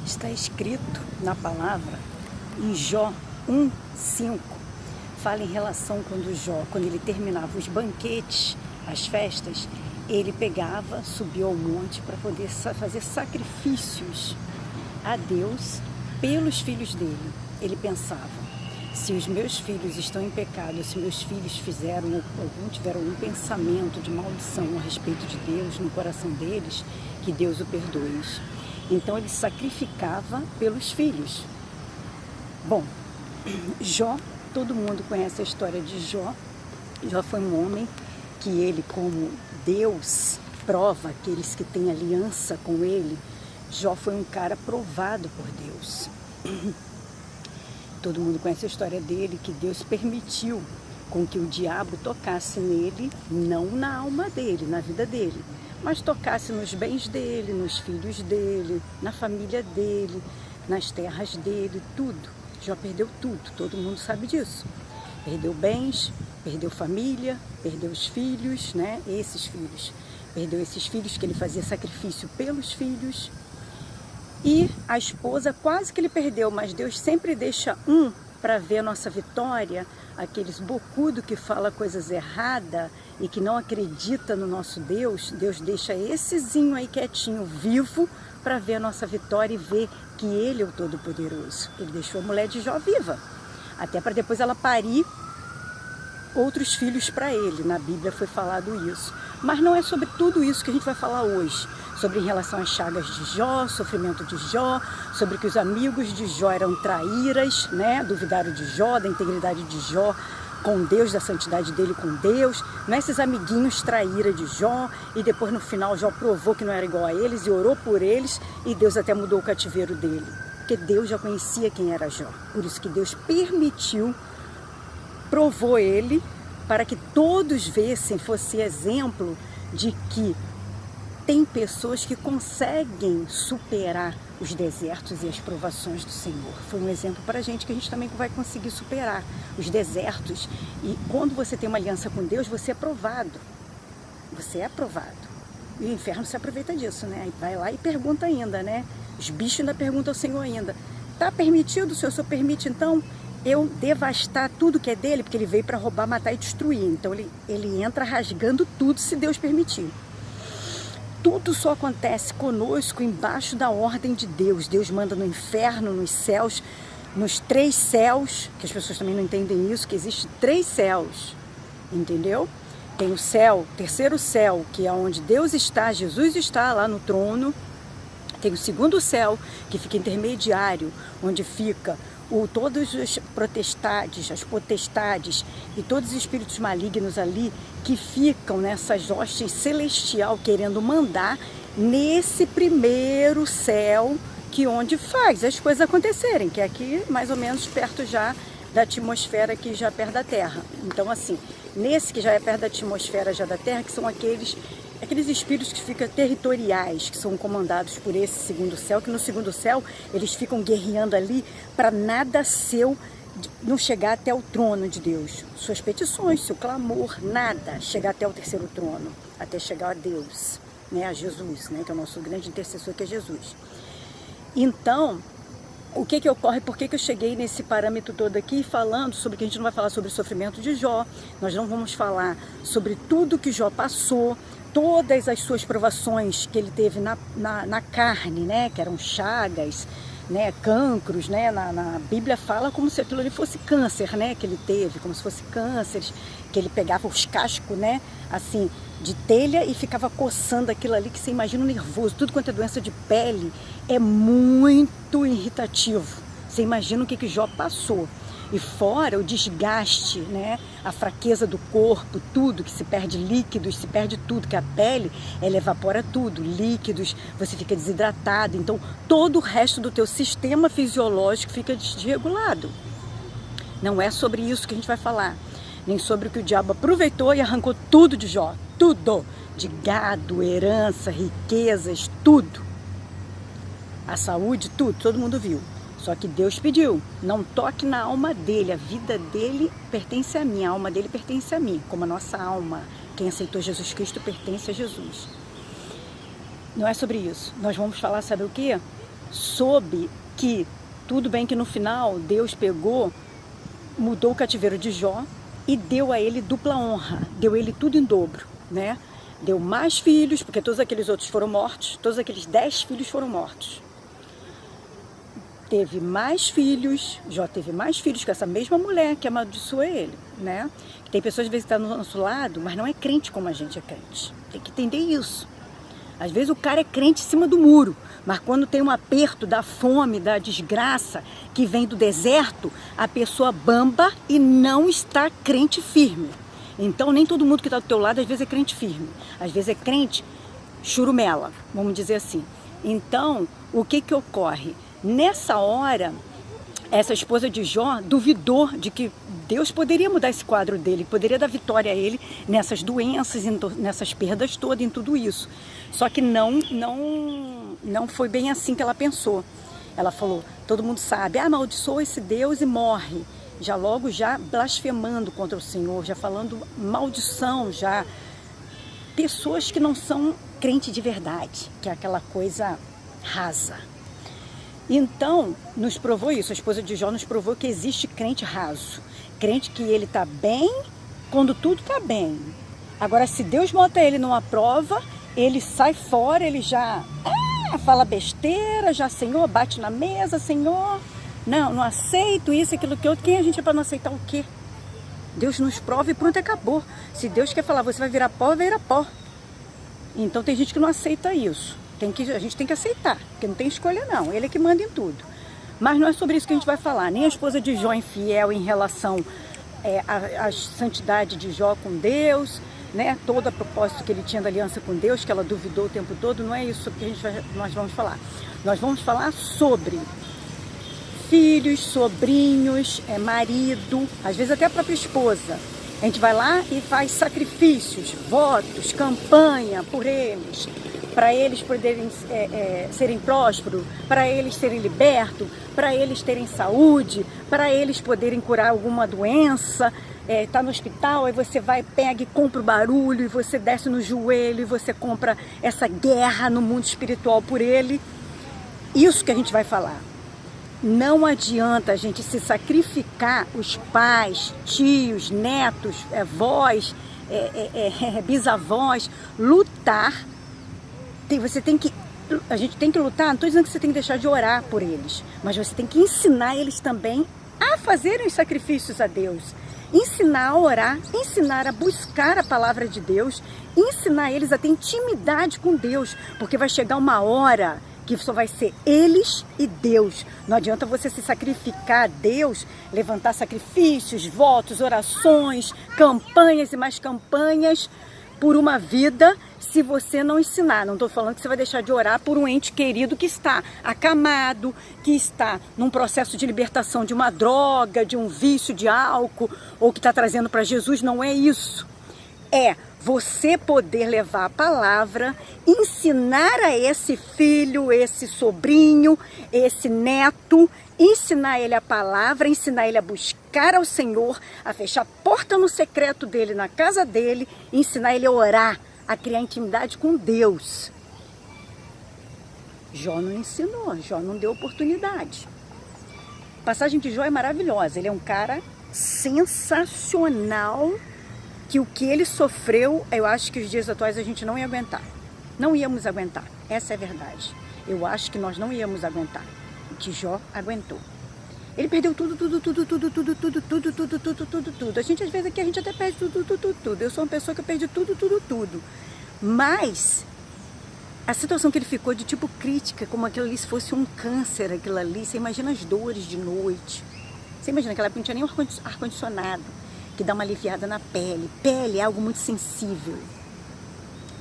Está escrito na palavra, em Jó 1:5, fala em relação quando Jó, quando ele terminava os banquetes, as festas, ele pegava, subia ao monte para poder fazer sacrifícios a Deus pelos filhos dele. Ele pensava, se os meus filhos estão em pecado, se meus filhos tiveram um pensamento de maldição a respeito de Deus no coração deles, que Deus o perdoe. Então ele sacrificava pelos filhos. Bom, Jó, todo mundo conhece a história de Jó. Jó foi um homem que ele, como Deus prova aqueles que têm aliança com ele, Jó foi um cara provado por Deus. Todo mundo conhece a história dele, que Deus permitiu com que o diabo tocasse nele, não na alma dele, na vida dele, mas tocasse nos bens dele, nos filhos dele, na família dele, nas terras dele, tudo. Jó perdeu tudo, todo mundo sabe disso. Perdeu bens, perdeu família, perdeu os filhos, né? Esses filhos. Perdeu esses filhos que ele fazia sacrifício pelos filhos. E a esposa quase que ele perdeu, mas Deus sempre deixa um para ver a nossa vitória, aqueles bocudos que fala coisas erradas e que não acredita no nosso Deus, Deus deixa essezinho aí quietinho, vivo, para ver a nossa vitória e ver que Ele é o Todo-Poderoso. Ele deixou a mulher de Jó viva, até para depois ela parir outros filhos para ele. Na Bíblia foi falado isso. Mas não é sobre tudo isso que a gente vai falar hoje. Sobre em relação às chagas de Jó, sofrimento de Jó, sobre que os amigos de Jó eram traíras, né? Duvidaram de Jó, da integridade de Jó com Deus, da santidade dele com Deus. Não é esses amiguinhos traíra de Jó, e depois no final Jó provou que não era igual a eles e orou por eles, e Deus até mudou o cativeiro dele. Porque Deus já conhecia quem era Jó. Por isso que Deus permitiu, provou ele, para que todos vissem, fosse exemplo de que tem pessoas que conseguem superar os desertos e as provações do Senhor. Foi um exemplo para a gente que a gente também vai conseguir superar os desertos. E quando você tem uma aliança com Deus, você é provado. Você é provado. E o inferno se aproveita disso, né? Aí vai lá e pergunta ainda, né? Os bichos ainda perguntam ao Senhor ainda. Tá permitido, Senhor? O Senhor permite, então, eu devastar tudo que é dele? Porque ele veio para roubar, matar e destruir. Então ele entra rasgando tudo, se Deus permitir. Tudo só acontece conosco embaixo da ordem de Deus. Deus manda no inferno, nos céus, nos 3 céus, que as pessoas também não entendem isso, que existe 3 céus, entendeu? Tem o céu, terceiro céu, que é onde Deus está, Jesus está lá no trono. Tem o segundo céu, que fica intermediário, onde fica todos os potestades, as potestades e todos os espíritos malignos ali que ficam nessas hostes celestial querendo mandar nesse primeiro céu, que onde faz as coisas acontecerem, que é aqui mais ou menos perto já da atmosfera, aqui já perto da Terra. Então assim, nesse que já é perto da atmosfera já da Terra, que são aqueles espíritos que ficam territoriais, que são comandados por esse segundo céu, que no segundo céu eles ficam guerreando ali para nada seu não chegar até o trono de Deus. Suas petições, seu clamor, nada chegar até o terceiro trono, até chegar a Deus, né, a Jesus, né, que é o nosso grande intercessor, que é Jesus. Então, o que ocorre? Por que eu cheguei nesse parâmetro todo aqui falando sobre que a gente não vai falar sobre o sofrimento de Jó, nós não vamos falar sobre tudo que Jó passou, todas as suas provações que ele teve na carne, né, que eram chagas, né, cancros, né, na Bíblia fala como se aquilo ali fosse câncer, né, que ele teve, como se fosse cânceres, que ele pegava os cascos, né, assim, de telha e ficava coçando aquilo ali, que você imagina o nervoso, tudo quanto é doença de pele, é muito irritativo. Você imagina o que Jó passou. E fora o desgaste, né? A fraqueza do corpo, tudo, que se perde líquidos, se perde tudo, que a pele, ela evapora tudo, líquidos, você fica desidratado, então todo o resto do teu sistema fisiológico fica desregulado. Não é sobre isso que a gente vai falar, nem sobre o que o diabo aproveitou e arrancou tudo de Jó, tudo, de gado, herança, riquezas, tudo. A saúde, tudo, todo mundo viu. Só que Deus pediu, não toque na alma dele, a vida dele pertence a mim, a alma dele pertence a mim, como a nossa alma. Quem aceitou Jesus Cristo pertence a Jesus. Não é sobre isso. Nós vamos falar, sabe o quê? soube que, tudo bem que no final Deus mudou o cativeiro de Jó e deu a ele dupla honra, deu a ele tudo em dobro, né? Deu mais filhos, porque todos aqueles outros foram mortos, todos aqueles 10 filhos foram mortos. Teve mais filhos, Jó teve mais filhos com essa mesma mulher que amaldiçoou ele, né? Tem pessoas às vezes que estão do nosso lado, mas não é crente como a gente é crente. Tem que entender isso. Às vezes o cara é crente em cima do muro, mas quando tem um aperto da fome, da desgraça que vem do deserto, a pessoa bamba e não está crente firme. Então nem todo mundo que está do teu lado às vezes é crente firme. Às vezes é crente churumela, vamos dizer assim. Então, o que ocorre? Nessa hora, essa esposa de Jó duvidou de que Deus poderia mudar esse quadro dele, poderia dar vitória a ele nessas doenças, nessas perdas todas, em tudo isso. Só que não foi bem assim que ela pensou. Ela falou, todo mundo sabe, amaldiçoa esse Deus e morre. Já logo blasfemando contra o Senhor, já falando maldição, já pessoas que não são crente de verdade, que é aquela coisa rasa. Então, nos provou isso, a esposa de Jó nos provou que existe crente raso, crente que ele está bem quando tudo está bem. Agora, se Deus bota ele numa prova, ele sai fora, ele já fala besteira, já, Senhor, bate na mesa, Senhor, não aceito isso, aquilo que outro. Quem a gente é para não aceitar o quê? Deus nos prova e pronto, acabou. Se Deus quer falar, você vai virar pó, vai virar pó. Então tem gente que não aceita isso. A gente tem que aceitar, porque não tem escolha não, ele é que manda em tudo. Mas não é sobre isso que a gente vai falar, nem a esposa de Jó infiel em relação à santidade de Jó com Deus, né? Todo a propósito que ele tinha da aliança com Deus, que ela duvidou o tempo todo, não é isso que nós vamos falar. Nós vamos falar sobre filhos, sobrinhos, marido, às vezes até a própria esposa. A gente vai lá e faz sacrifícios, votos, campanha por eles, para eles poderem serem prósperos, para eles serem libertos, para eles terem saúde, para eles poderem curar alguma doença. Tá no hospital, aí você vai, pega e compra o barulho, e você desce no joelho, e você compra essa guerra no mundo espiritual por ele. Isso que a gente vai falar. Não adianta a gente se sacrificar, os pais, tios, netos, avós, bisavós, lutar. A gente tem que lutar, não estou dizendo que você tem que deixar de orar por eles, mas você tem que ensinar eles também a fazerem os sacrifícios a Deus. Ensinar a orar, ensinar a buscar a palavra de Deus, ensinar eles a ter intimidade com Deus, porque vai chegar uma hora que só vai ser eles e Deus. Não adianta você se sacrificar a Deus, levantar sacrifícios, votos, orações, campanhas e mais campanhas por uma vida se você não ensinar. Não estou falando que você vai deixar de orar por um ente querido que está acamado, que está num processo de libertação de uma droga, de um vício de álcool, ou que está trazendo para Jesus. Não é isso. É você poder levar a palavra, ensinar a esse filho, esse sobrinho, esse neto, ensinar ele a palavra, ensinar ele a buscar ao Senhor, a fechar a porta no secreto dele, na casa dele, ensinar ele a orar, a criar intimidade com Deus. Jó não ensinou, Jó não deu oportunidade. A passagem de Jó é maravilhosa, ele é um cara sensacional, que o que ele sofreu, eu acho que os dias atuais a gente não ia aguentar. Não íamos aguentar, essa é a verdade. Eu acho que nós não íamos aguentar o que Jó aguentou. Ele perdeu tudo. A gente, às vezes, aqui a gente até perde tudo. Eu sou uma pessoa que eu perdi tudo. Mas a situação que ele ficou de tipo crítica, como aquilo ali se fosse um câncer, aquilo ali, você imagina as dores de noite. Você imagina que ela não tinha nem ar-condicionado, que dá uma aliviada na pele. Pele é algo muito sensível.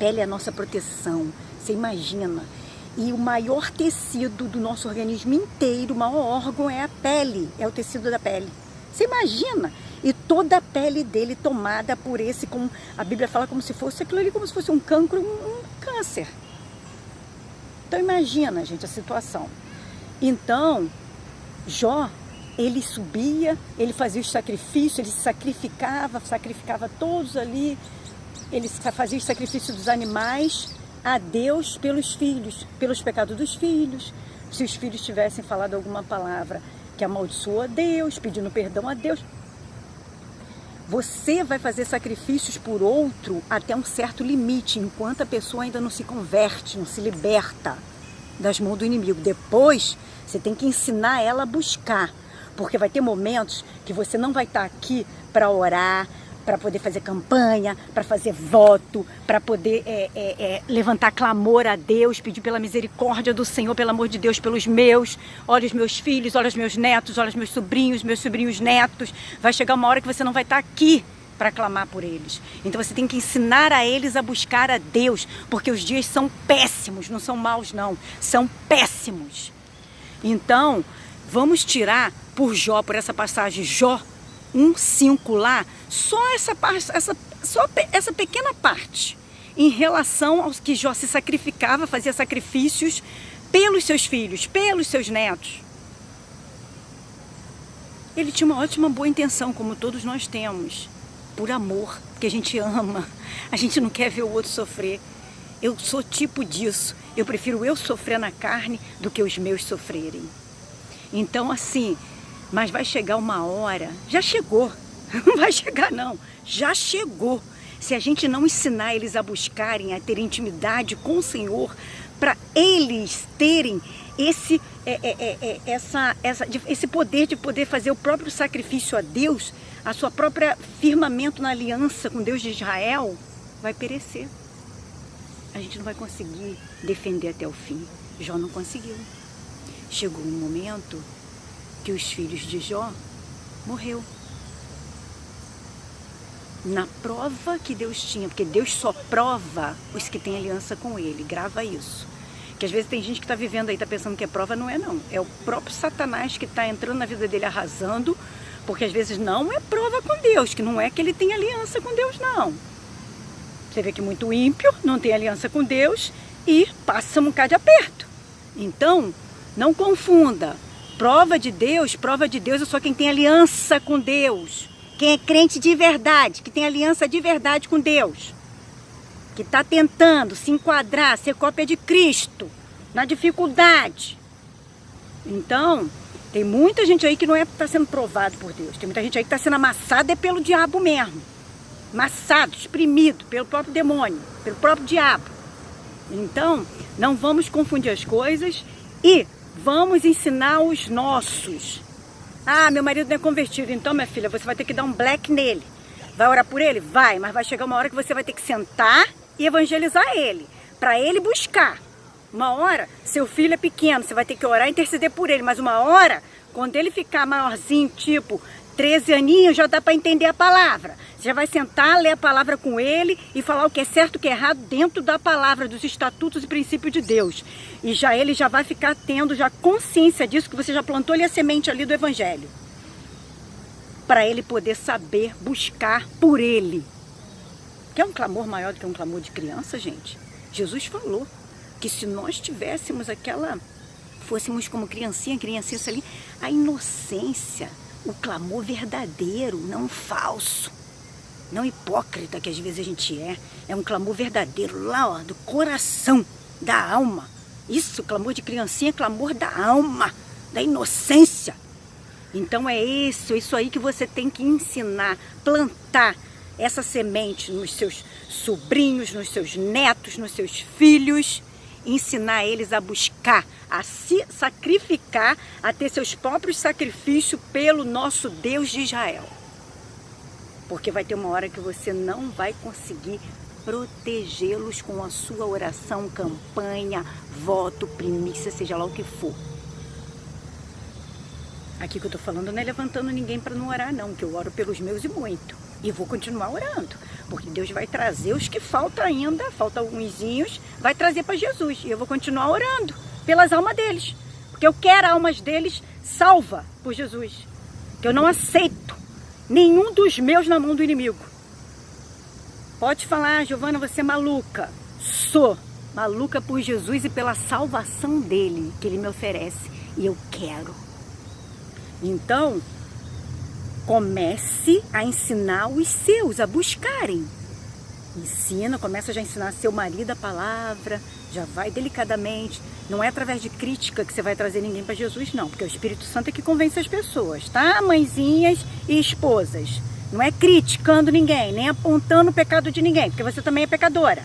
Pele é a nossa proteção. Você imagina. E o maior tecido do nosso organismo inteiro, o maior órgão é a pele, é o tecido da pele. Você imagina? E toda a pele dele tomada por esse, como a Bíblia fala, como se fosse aquilo ali, como se fosse um cancro, um câncer. Então imagina, gente, a situação. Então, Jó, ele subia, ele fazia os sacrifícios, ele se sacrificava todos ali, ele fazia os sacrifícios dos animais a Deus pelos filhos, pelos pecados dos filhos, se os filhos tivessem falado alguma palavra que amaldiçoou a Deus, pedindo perdão a Deus. Você vai fazer sacrifícios por outro até um certo limite, enquanto a pessoa ainda não se converte, não se liberta das mãos do inimigo. Depois, você tem que ensinar ela a buscar, porque vai ter momentos que você não vai estar aqui para orar, para poder fazer campanha, para fazer voto, para poder levantar clamor a Deus, pedir pela misericórdia do Senhor, pelo amor de Deus, pelos meus. Olha os meus filhos, olha os meus netos, olha os meus sobrinhos netos. Vai chegar uma hora que você não vai estar aqui para clamar por eles. Então você tem que ensinar a eles a buscar a Deus, porque os dias são péssimos, não são maus não, são péssimos. Então, vamos tirar por Jó, por essa passagem Jó 1:5 lá, só essa pequena parte em relação aos que Jó se sacrificava, fazia sacrifícios pelos seus filhos, pelos seus netos. Ele tinha uma ótima, boa intenção, como todos nós temos, por amor, porque a gente ama, a gente não quer ver o outro sofrer. Eu sou tipo disso, eu prefiro eu sofrer na carne do que os meus sofrerem. Então assim, mas vai chegar uma hora, já chegou, não vai chegar não, já chegou. Se a gente não ensinar eles a buscarem, a ter intimidade com o Senhor, para eles terem esse poder de poder fazer o próprio sacrifício a Deus, a sua própria firmamento na aliança com Deus de Israel, vai perecer. A gente não vai conseguir defender até o fim. Jó não conseguiu. Chegou um momento que os filhos de Jó morreu. Na prova que Deus tinha, porque Deus só prova os que têm aliança com Ele, grava isso. Que às vezes tem gente que está vivendo aí, está pensando que é prova, não é não. É o próprio Satanás que está entrando na vida dele arrasando, porque às vezes não é prova com Deus, que não é que ele tem aliança com Deus não. Você vê que muito ímpio não tem aliança com Deus e passa um bocado de aperto. Então, não confunda. Prova de Deus é só quem tem aliança com Deus. Quem é crente de verdade, que tem aliança de verdade com Deus. Que está tentando se enquadrar, ser cópia de Cristo, na dificuldade. Então, tem muita gente aí que não está sendo provado por Deus. Tem muita gente aí que está sendo amassada pelo diabo mesmo. Amassado, exprimido pelo próprio demônio, pelo próprio diabo. Então, não vamos confundir as coisas e vamos ensinar os nossos. Ah, meu marido não é convertido, então minha filha, você vai ter que dar um black nele. Vai orar por ele? Vai, mas vai chegar uma hora que você vai ter que sentar e evangelizar ele, para ele buscar. Uma hora, seu filho é pequeno, você vai ter que orar e interceder por ele, mas uma hora, quando ele ficar maiorzinho, tipo 13 aninhos, já dá para entender a palavra. Você já vai sentar, ler a palavra com ele e falar o que é certo e o que é errado dentro da palavra, dos estatutos e princípios de Deus. E já ele já vai ficar tendo já consciência disso, que você já plantou-lhe a semente ali do Evangelho. Para ele poder saber buscar por ele. Quer um clamor maior do que um clamor de criança, gente? Jesus falou que se nós tivéssemos fôssemos como criancinha ali, a inocência, o clamor verdadeiro, não falso, não hipócrita que às vezes a gente é um clamor verdadeiro, lá ó, do coração, da alma. Isso, clamor de criancinha é clamor da alma, da inocência. Então é isso aí que você tem que ensinar, plantar essa semente nos seus sobrinhos, nos seus netos, nos seus filhos, ensinar eles a buscar, a se sacrificar, a ter seus próprios sacrifícios pelo nosso Deus de Israel. Porque vai ter uma hora que você não vai conseguir protegê-los com a sua oração, campanha, voto, primícia, seja lá o que for. Aqui que eu estou falando não é levantando ninguém para não orar não, que eu oro pelos meus e muito. E vou continuar orando, porque Deus vai trazer os que faltam ainda, faltam alguns, vai trazer para Jesus. E eu vou continuar orando pelas almas deles, porque eu quero almas deles salva por Jesus. Que eu não aceito nenhum dos meus na mão do inimigo. Pode falar, Giovana, você é maluca. Sou maluca por Jesus e pela salvação dele, que ele me oferece. E eu quero. Então, comece a ensinar os seus a buscarem. Ensina, começa já a ensinar seu marido a palavra, Já vai delicadamente. Não é através de crítica que você vai trazer ninguém para Jesus, não. Porque é o Espírito Santo é que convence as pessoas, tá? Mãezinhas e esposas. Não é criticando ninguém, nem apontando o pecado de ninguém, porque você também é pecadora.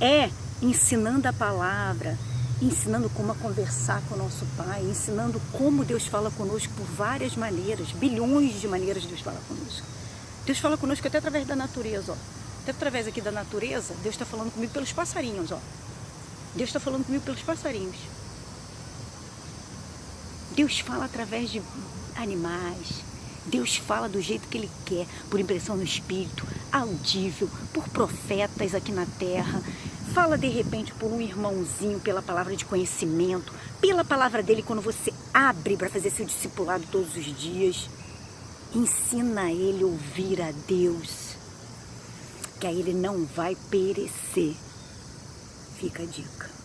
É ensinando a palavra, ensinando como a conversar com o nosso Pai, ensinando como Deus fala conosco por várias maneiras, bilhões de maneiras Deus fala conosco. Deus fala conosco até através da natureza, ó. Até através aqui da natureza, Deus está falando comigo pelos passarinhos, ó. Deus está falando comigo pelos passarinhos. Deus fala através de animais. Deus fala do jeito que Ele quer, por impressão no Espírito, audível, por profetas aqui na terra. Fala de repente por um irmãozinho, pela palavra de conhecimento, pela palavra dele quando você abre para fazer seu discipulado todos os dias. Ensina ele a ouvir a Deus, que aí ele não vai perecer. Fica a dica.